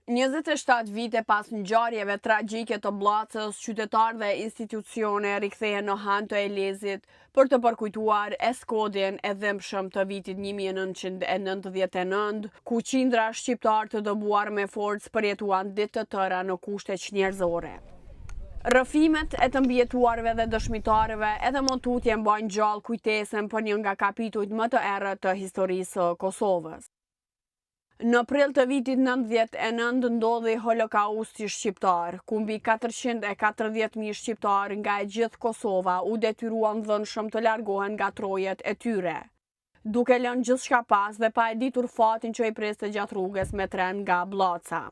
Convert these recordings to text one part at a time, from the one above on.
27 vite pas ngjarjeve tragjike të Bllacës, qytetarë dhe institucione rikthehen në Han të Elezit për të përkujtuar eskodin e dhimbshëm të vitit 1999, ku qindra shqiptar të dëbuar me forcë përjetuan ditë të tëra në kushte çnjerëzore. Rrëfimet e të mbijetuarve dhe dëshmitarëve edhe më tutje mbajnë gjallë kujtesën për një nga kapitujt më të errët të historisë së Kosovës. Në prill të vitit 99 ndodhi Holokausti shqiptar, ku mbi 440.000 shqiptar nga e gjithë Kosova u detyruan dhënshëm të largohen nga trojet e tyre, duke lënë gjithçka pas dhe pa e ditur fatin që i priste gjatë rrugës me tren nga Bllaca.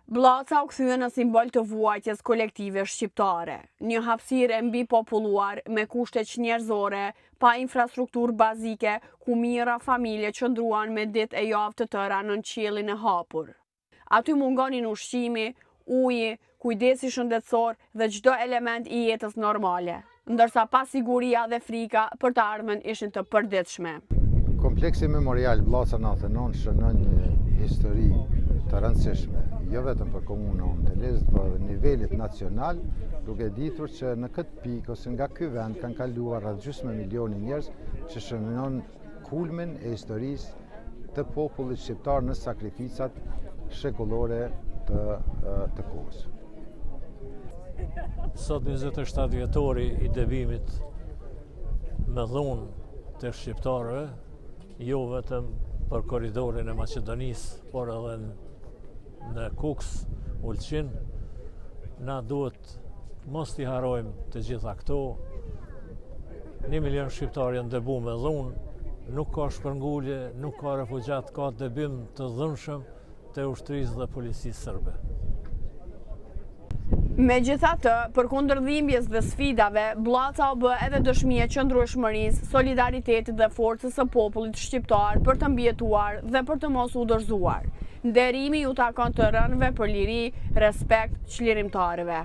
Bllaca u kthye në simbol të vuajtjes kolektive shqiptare, një hapësirë e mbipopulluar me kushte çnjerëzore, pa infrastrukturë bazike, ku mijëra familje qëndruan me ditë e javë të tëra nën qiellin e hapur. Aty mungonin ushqimi, uji, kujdesi shëndetësor dhe çdo element i jetës normale, ndërsa pasiguria dhe frika për të ardhmen ishin të përditshme. Kompleksi memorial Bllaca 99 shënon një histori të rëndësishme, jo vetëm për komunën e Elezit, por edhe nivelit nacional, duke ditur që në këtë pikë ose nga ky vend kanë kaluar rreth gjysmë milioni njerëz, që shënon kulmin e historisë të popullit shqiptar në sakrificat shekullore të kohës. Sot 27 vjetori i dëbimit me dhunë të shqiptarëve, jo vetëm për korridorin e Maqedonisë, por edhe në Kuks, Ulqin, na duhet mos t'i harojmë të gjitha këto. 1 milion shqiptar janë dëbuar me dhunë, nuk ka shpërngulje, nuk ka refugjat, ka dëbim të dhunshëm të ushtrisë dhe policisë serbe. Megjithatë, përkundër dhimbjes dhe sfidave, Bllaca u bë edhe dëshmi e qëndrueshmërisë, solidaritetit dhe forcës së popullit shqiptar për të mbijetuar dhe për të mos u dorëzuar. Nderimi ju takon të rënëve për liri, respekt çlirimtarëve.